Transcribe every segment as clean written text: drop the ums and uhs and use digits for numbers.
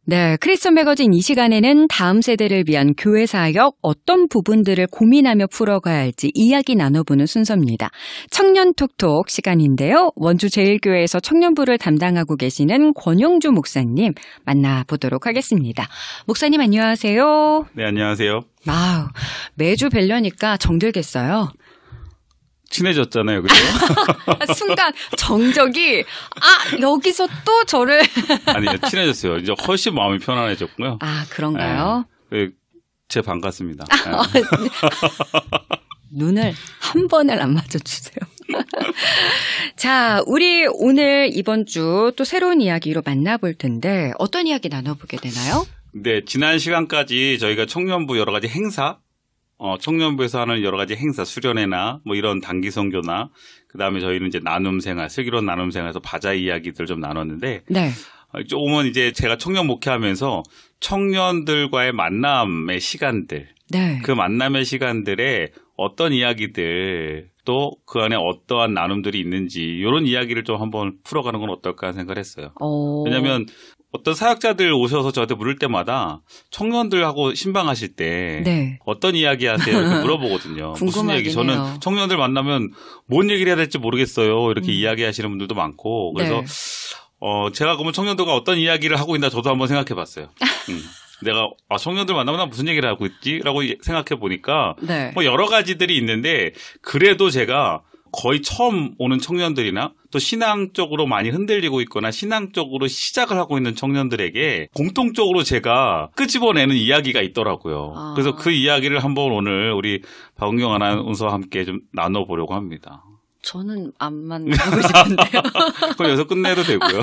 네, 크리스천 매거진 이 시간에는 다음 세대를 위한 교회 사역 어떤 부분들을 고민하며 풀어가야 할지 이야기 나눠보는 순서입니다. 청년 톡톡 시간인데요. 원주 제일교회에서 청년부를 담당하고 계시는 권영주 목사님 만나보도록 하겠습니다. 목사님 안녕하세요. 네, 안녕하세요. 아우, 매주 뵈려니까 정들겠어요. 친해졌잖아요, 그죠? 순간 정적이 여기서 또 저를 아니요, 친해졌어요. 이제 훨씬 마음이 편안해졌고요. 아, 그런가요? 네, 제 반갑습니다. 눈을 한 번을 안 맞아주세요. 자, 우리 오늘 이번 주 또 새로운 이야기로 만나볼 텐데 어떤 이야기 나눠보게 되나요? 네, 지난 시간까지 저희가 청년부 여러 가지 행사, 청년부에서 하는 여러 가지 행사, 수련회나 뭐 이런 단기 선교나 그다음에 저희는 이제 나눔 생활, 슬기로운 나눔 생활에서 바자 이야기들 좀 나눴는데 네. 조금은 이제 제가 청년 목회하면서 청년들과의 만남의 시간들, 네. 그 만남의 시간들에 어떤 이야기들 또 그 안에 어떠한 나눔들이 있는지 이런 이야기를 좀 한번 풀어가는 건 어떨까 생각을 했어요. 왜냐하면 어떤 사역자들 오셔서 저한테 물을 때마다 청년들하고 신방하실 때 네. 어떤 이야기 하세요? 이렇게 물어보거든요. 무슨 얘기? 저는 해요. 청년들 만나면 뭔 얘기를 해야 될지 모르겠어요. 이렇게 이야기하시는 분들도 많고 그래서 네. 제가 그러면 청년들과 어떤 이야기를 하고 있나 저도 한번 생각해 봤어요. 내가 청년들 만나면 나 무슨 얘기를 하고 있지? 라고 생각해 보니까 네. 뭐 여러 가지들이 있는데 그래도 제가 거의 처음 오는 청년들이나 또 신앙적으로 많이 흔들리고 있거나 신앙적으로 시작을 하고 있는 청년들에게 공통적으로 제가 끄집어내는 이야기가 있더라고요. 그래서 그 이야기를 한번 오늘 우리 박은경 아나운서와 함께 좀 나눠보려고 합니다. 저는 안 만나고 싶은데요. 그럼 여기서 끝내도 되고요.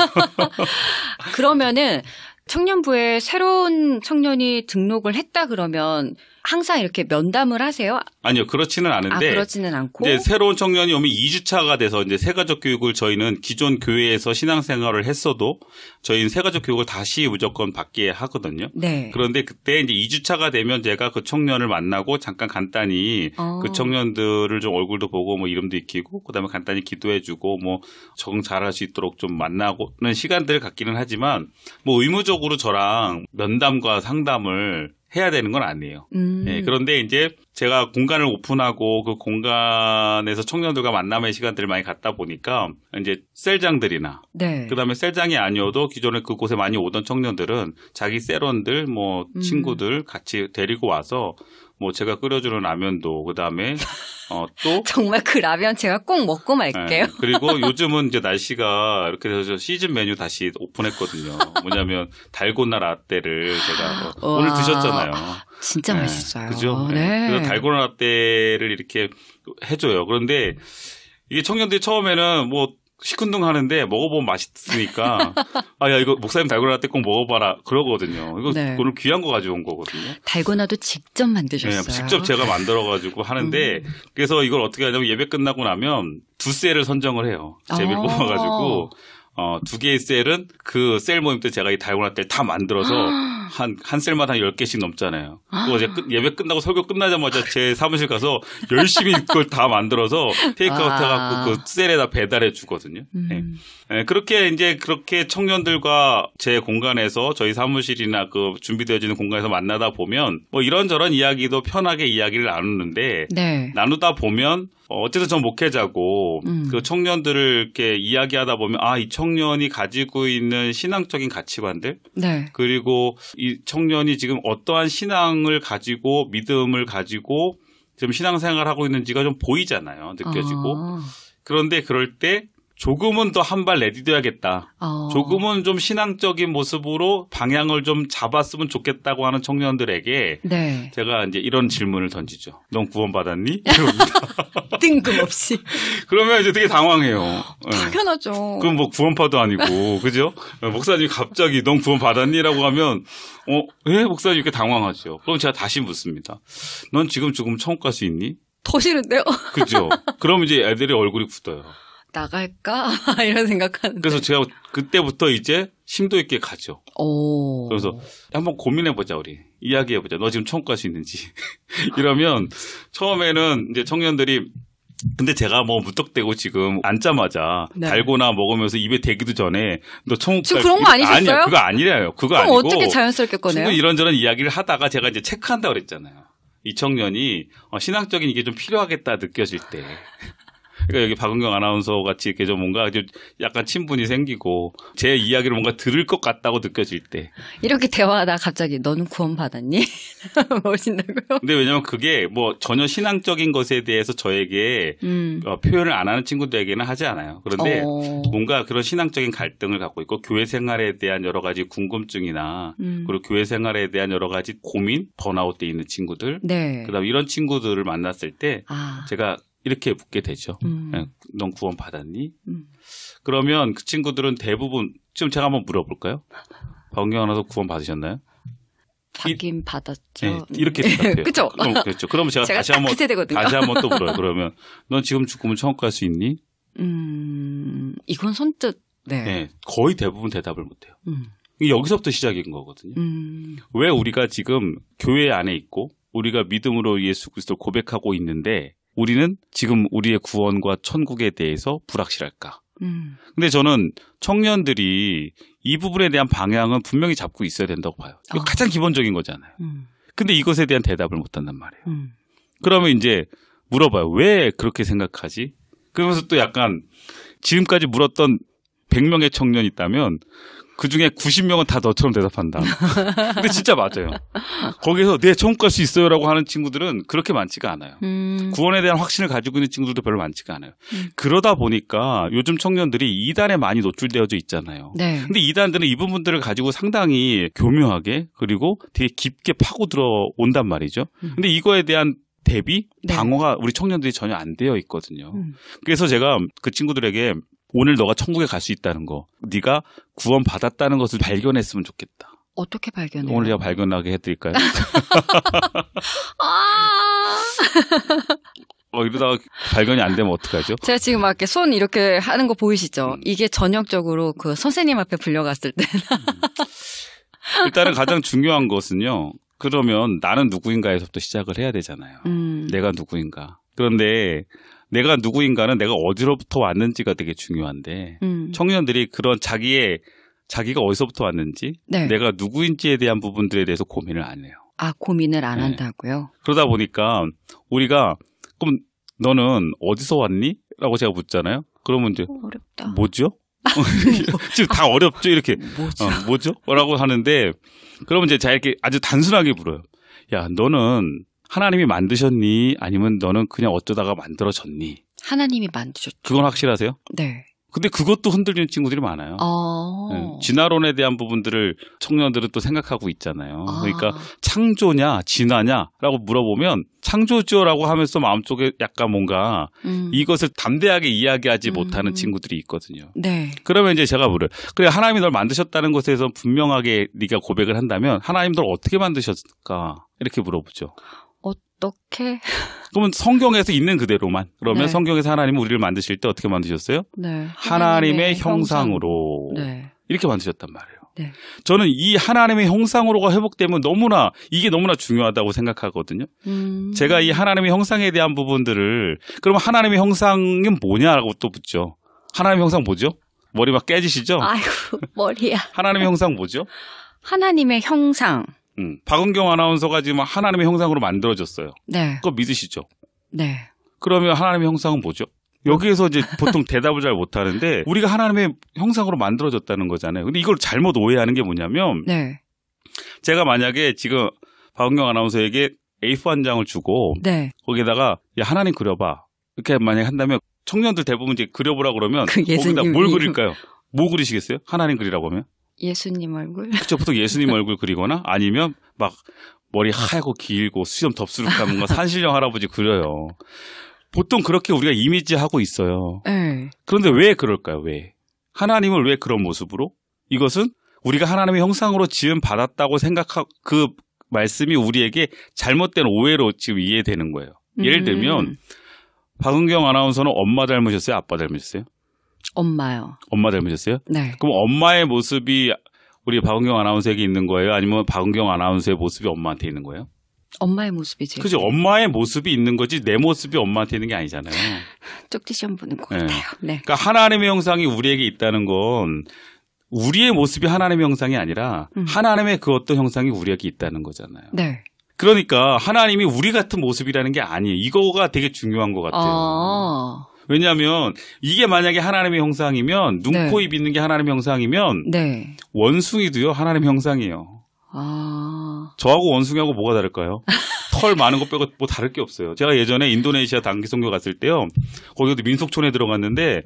그러면은 청년부에 새로운 청년이 등록을 했다 그러면 항상 이렇게 면담을 하세요? 아니요, 그렇지는 않은데. 그렇지는 않고. 이제 새로운 청년이 오면 2주차가 돼서 이제 새가족 교육을 저희는 기존 교회에서 신앙생활을 했어도 저희는 새가족 교육을 다시 무조건 받게 하거든요. 네. 그런데 그때 이제 2주차가 되면 제가 그 청년을 만나고 잠깐 간단히 그 청년들을 좀 얼굴도 보고 뭐 이름도 익히고 그다음에 간단히 기도해주고 뭐 적응 잘할 수 있도록 좀 만나고는 시간들을 갖기는 하지만 뭐 의무적으로 저랑 면담과 상담을 해야 되는 건 아니에요. 네, 그런데 이제 제가 공간을 오픈하고 그 공간에서 청년들과 만남의 시간들을 많이 갖다 보니까 이제 셀장들이나 네. 그다음에 셀장이 아니어도 기존에 그곳에 많이 오던 청년들은 자기 셀원들 뭐 친구들 같이 데리고 와서 뭐 제가 끓여주는 라면도 그다음에 또 정말 그 라면 제가 꼭 먹고 말게요. 네, 그리고 요즘은 이제 날씨가 이렇게 돼서 시즌 메뉴 다시 오픈했거든요. 뭐냐면 달고나 라떼를 제가 오늘 드셨잖아요. 진짜 맛있어요. 그죠? 네. 그래서 달고나 라떼를 이렇게 해줘요. 그런데 이게 청년들이 처음에는 뭐 시큰둥 하는데 먹어보면 맛있으니까 야 이거 목사님 달고나 라떼 꼭 먹어봐라 그러거든요. 이거 네. 오늘 귀한 거 가져온 거거든요. 달고나도 직접 만드셨어요. 네, 직접 제가 만들어가지고 하는데 그래서 이걸 어떻게 하냐면 예배 끝나고 나면 두 셀을 선정을 해요. 제비를 뽑아가지고 두 개의 셀은 그 셀 모임 때 제가 이 달고나 라떼를 다 만들어서 한 셀마다 한 10개씩 넘잖아요. 그거 이제 예배 끝나고 설교 끝나자마자 제 사무실 가서 열심히 그걸 다 만들어서 테이크아웃 해갖고 그 셀에다 배달해 주거든요. 네, 그렇게 청년들과 제 공간에서 저희 사무실이나 그 준비되어지는 공간에서 만나다 보면 뭐 이런저런 이야기도 편하게 이야기를 나누는데 네. 나누다 보면 어쨌든 전 목회자고 그 청년들을 이렇게 이야기하다 보면 이 청년이 가지고 있는 신앙적인 가치관들 네. 그리고 이 청년이 지금 어떠한 신앙을 가지고 믿음을 가지고 지금 신앙생활을 하고 있는지가 좀 보이잖아요. 느껴지고. 그런데 그럴 때 조금은 더 한 발 내디뎌야겠다. 조금은 좀 신앙적인 모습으로 방향을 좀 잡았으면 좋겠다고 하는 청년들에게 네. 제가 이제 이런 질문을 던지죠. 넌 구원받았니? 뜬금없이. 그러면 이제 되게 당황해요. 당연하죠. 그럼 뭐 구원파도 아니고, 그죠? 목사님이 갑자기 넌 구원받았니?라고 하면, 왜 목사님 이렇게 당황하죠? 그럼 제가 다시 묻습니다. 넌 지금 조금 천국 갈 수 있니? 더 싫은데요? 그죠? 그럼 이제 애들이 얼굴이 굳어요. 나갈까? 이런 생각하는데. 그래서 제가 그때부터 이제 심도 있게 가죠. 오. 그래서 한번 고민해보자, 우리. 이야기해보자. 너 지금 천국 갈 수 있는지. 이러면 처음에는 이제 청년들이 근데 제가 뭐 무턱대고 지금 앉자마자 네. 달고나 먹으면서 입에 대기도 전에 너 청국 지금 그런 거 아니셨어요? 아니야, 그거 아니래요. 그거 그럼 아니고 어떻게 자연스럽게 꺼내요? 충분히 이런저런 이야기를 하다가 제가 이제 체크한다 그랬잖아요. 이 청년이 신앙적인 이게 좀 필요하겠다 느껴질 때. 그러니까 여기 박은경 아나운서 같이 이렇게 좀 뭔가 좀 약간 친분이 생기고 제 이야기를 뭔가 들을 것 같다고 느껴질 때. 이렇게 대화하다 갑자기 너는 구원 받았니? 멋있다고요? 근데 왜냐면 그게 뭐 전혀 신앙적인 것에 대해서 저에게 표현을 안 하는 친구들에게는 하지 않아요. 그런데 뭔가 그런 신앙적인 갈등을 갖고 있고 교회 생활에 대한 여러 가지 궁금증이나 그리고 교회 생활에 대한 여러 가지 고민, 번아웃돼 있는 친구들. 네. 그다음 이런 친구들을 만났을 때 제가 이렇게 묻게 되죠. 넌 구원 받았니? 그러면 그 친구들은 대부분 지금 제가 한번 물어볼까요? 박은경 아나운서 구원 받으셨나요? 받긴 받았죠. 네, 이렇게 대답해요. 그죠? 그렇죠. 그러면 제가 다시 그 한번 세대거든요. 다시 한번 또 물어요. 그러면 넌 지금 죽으면 천국 갈 수 있니? 이건 선뜻 네, 거의 대부분 대답을 못해요. 여기서부터 시작인 거거든요. 왜 우리가 지금 교회 안에 있고 우리가 믿음으로 예수 그리스도를 고백하고 있는데 우리는 지금 우리의 구원과 천국에 대해서 불확실할까? 근데 저는 청년들이 이 부분에 대한 방향은 분명히 잡고 있어야 된다고 봐요. 이거 가장 기본적인 거잖아요. 근데 이것에 대한 대답을 못 한단 말이에요. 그러면 이제 물어봐요. 왜 그렇게 생각하지? 그러면서 또 약간 지금까지 물었던 100명의 청년이 있다면 그중에 90명은 다 너처럼 대답한다. 근데 진짜 맞아요. 거기서 네, 천국 갈 수 있어요라고 하는 친구들은 그렇게 많지가 않아요. 구원에 대한 확신을 가지고 있는 친구들도 별로 많지가 않아요. 그러다 보니까 요즘 청년들이 이단에 많이 노출되어져 있잖아요. 네. 근데 이단들은 이 부분들을 가지고 상당히 교묘하게 그리고 되게 깊게 파고 들어온단 말이죠. 근데 이거에 대한 대비, 방어가 우리 청년들이 전혀 안 되어 있거든요. 그래서 제가 그 친구들에게 오늘 너가 천국에 갈 수 있다는 거, 네가 구원 받았다는 것을 발견했으면 좋겠다. 어떻게 발견해요? 오늘 제가 발견하게 해드릴까요? 이러다가 발견이 안 되면 어떡하죠? 제가 지금 막 이렇게 손 이렇게 하는 거 보이시죠? 이게 전형적으로 그 선생님 앞에 불려갔을 때. 일단은 가장 중요한 것은요. 그러면 나는 누구인가에서부터 시작을 해야 되잖아요. 내가 누구인가. 그런데 내가 누구인가는 내가 어디로부터 왔는지가 되게 중요한데 청년들이 그런 자기가 어디서부터 왔는지 내가 누구인지에 대한 부분들에 대해서 고민을 안 해요. 아, 고민을 안 한다고요? 그러다 보니까 우리가 그럼 너는 어디서 왔니? 라고 제가 묻잖아요. 그러면 이제 어렵다. 뭐죠? 지금 다 어렵죠? 이렇게 뭐죠? 라고 하는데 그러면 이제 제가 이렇게 아주 단순하게 물어요. 야, 너는 하나님이 만드셨니? 아니면 너는 그냥 어쩌다가 만들어졌니? 하나님이 만드셨죠. 그건 확실하세요? 네. 근데 그것도 흔들리는 친구들이 많아요. 네. 진화론에 대한 부분들을 청년들은 또 생각하고 있잖아요. 그러니까 창조냐 진화냐라고 물어보면 창조죠라고 하면서 마음속에 약간 뭔가 이것을 담대하게 이야기하지 못하는 친구들이 있거든요. 네. 그러면 이제 제가 물어요. 그래, 하나님이 널 만드셨다는 것에서 분명하게 네가 고백을 한다면 하나님 널 어떻게 만드셨을까? 이렇게 물어보죠. 어떻게? 그러면 성경에서 있는 그대로만. 그러면 네. 성경에서 하나님은 우리를 만드실 때 어떻게 만드셨어요? 네. 하나님의 형상으로. 네. 이렇게 만드셨단 말이에요. 네. 저는 이 하나님의 형상으로가 회복되면 이게 너무나 중요하다고 생각하거든요. 제가 이 하나님의 형상에 대한 부분들을 그러면 하나님의 형상은 뭐냐라고 또 묻죠. 하나님의 형상 뭐죠? 머리 막 깨지시죠? 아이고, 머리야. 하나님의 형상 뭐죠? 하나님의 형상. 박은경 아나운서가 지금 하나님의 형상으로 만들어졌어요. 네. 그거 믿으시죠? 네. 그러면 하나님의 형상은 뭐죠? 여기에서 이제 보통 대답을 잘 못하는데 우리가 하나님의 형상으로 만들어졌다는 거잖아요. 근데 이걸 잘못 오해하는 게 뭐냐면 네. 제가 만약에 지금 박은경 아나운서에게 A4 한 장을 주고 네. 거기에다가 야, 하나님 그려봐. 이렇게 만약에 한다면 청년들 대부분 이제 그려보라 그러면 그 거기다 뭘 그릴까요? 뭐 그리시겠어요? 하나님 그리라고 하면? 예수님 얼굴? 그렇죠. 보통 예수님 얼굴 그리거나 아니면 막 머리 하얗고 길고 수염 덥수룩한 뭔가 산신령 할아버지 그려요. 보통 그렇게 우리가 이미지하고 있어요. 네. 그런데 왜 그럴까요? 왜? 하나님을 왜 그런 모습으로? 이것은 우리가 하나님의 형상으로 지음 받았다고 생각하고 그 말씀이 우리에게 잘못된 오해로 지금 이해되는 거예요. 예를 들면 박은경 아나운서는 엄마 닮으셨어요? 아빠 닮으셨어요? 엄마요. 엄마 닮으셨어요? 네. 그럼 엄마의 모습이 우리 박은경 아나운서에게 있는 거예요? 아니면 박은경 아나운서의 모습이 엄마한테 있는 거예요? 엄마의 모습이 제일. 그죠. 엄마의 모습이 있는 거지 내 모습이 엄마한테 있는 게 아니잖아요. 쪽지 시험 보는 것 네. 같아요. 네. 그러니까 하나님의 형상이 우리에게 있다는 건 우리의 모습이 하나님의 형상이 아니라 하나님의 그 어떤 형상이 우리에게 있다는 거잖아요. 네. 그러니까 하나님이 우리 같은 모습이라는 게 아니에요. 이거가 되게 중요한 것 같아요. 왜냐하면 이게 만약에 하나님의 형상이면 눈, 네. 코, 입 있는 게 하나님의 형상이면 네. 원숭이도요 하나님의 형상이에요. 저하고 원숭이하고 뭐가 다를까요? 털 많은 거 빼고 뭐 다를 게 없어요. 제가 예전에 인도네시아 단기 선교 갔을 때요. 거기도 민속촌에 들어갔는데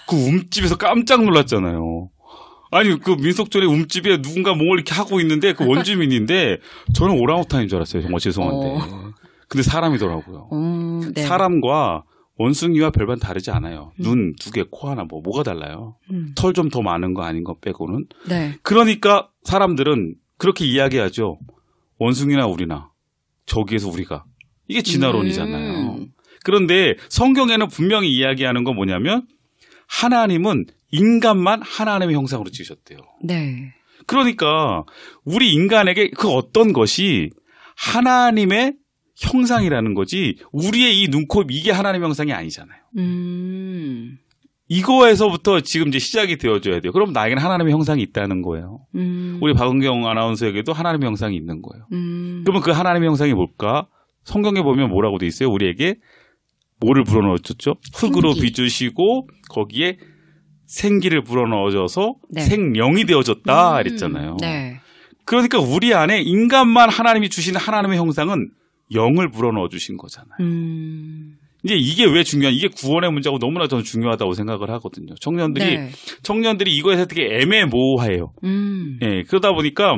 그 움집에서 깜짝 놀랐잖아요. 아니 그 민속촌의 움집에 누군가 뭘 이렇게 하고 있는데 그 원주민인데 저는 오랑우탄인 줄 알았어요. 정말 죄송한데. 근데 사람이더라고요. 네. 사람과 원숭이와 별반 다르지 않아요. 눈 2개, 코 하나 뭐가 달라요. 털 좀 더 많은 거 아닌 거 빼고는. 네. 그러니까 사람들은 그렇게 이야기하죠. 원숭이나 우리나 저기에서 우리가. 이게 진화론이잖아요. 그런데 성경에는 분명히 이야기하는 건 뭐냐면 하나님은 인간만 하나님의 형상으로 지으셨대요. 네. 그러니까 우리 인간에게 그 어떤 것이 하나님의 형상이라는 거지 우리의 이 눈, 코, 입 이게 하나님의 형상이 아니잖아요. 이거에서부터 지금 이제 시작이 되어줘야 돼요. 그럼 나에게는 하나님의 형상이 있다는 거예요. 우리 박은경 아나운서에게도 하나님의 형상이 있는 거예요. 그러면 그 하나님의 형상이 뭘까? 성경에 보면 뭐라고 돼 있어요? 우리에게 뭐를 불어넣어줬죠? 흙으로 빚으시고 거기에 생기를 불어넣어줘서 네. 생명이 되어졌다 이랬잖아요. 네. 그러니까 우리 안에 인간만 하나님이 주시는 하나님의 형상은 영을 불어넣어 주신 거잖아요. 이제 이게 왜 중요한? 이게 구원의 문제고 너무나 저는 중요하다고 생각을 하거든요. 청년들이 이거에서 되게 애매모호해요. 예, 그러다 보니까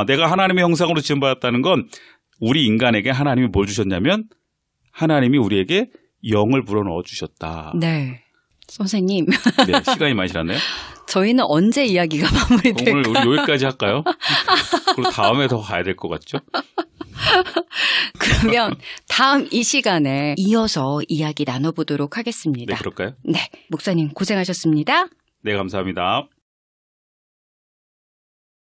내가 하나님의 형상으로 지음받았다는 건 우리 인간에게 하나님이 뭘 주셨냐면 하나님이 우리에게 영을 불어넣어 주셨다. 네. 선생님. 네, 시간이 많이 지났나요? 저희는 언제 이야기가 마무리될까요? 오늘 우리 여기까지 할까요? 그리고 다음에 더 가야 될 것 같죠? 그러면 다음 이 시간에 이어서 이야기 나눠보도록 하겠습니다. 네, 그럴까요? 네, 목사님 고생하셨습니다. 네, 감사합니다.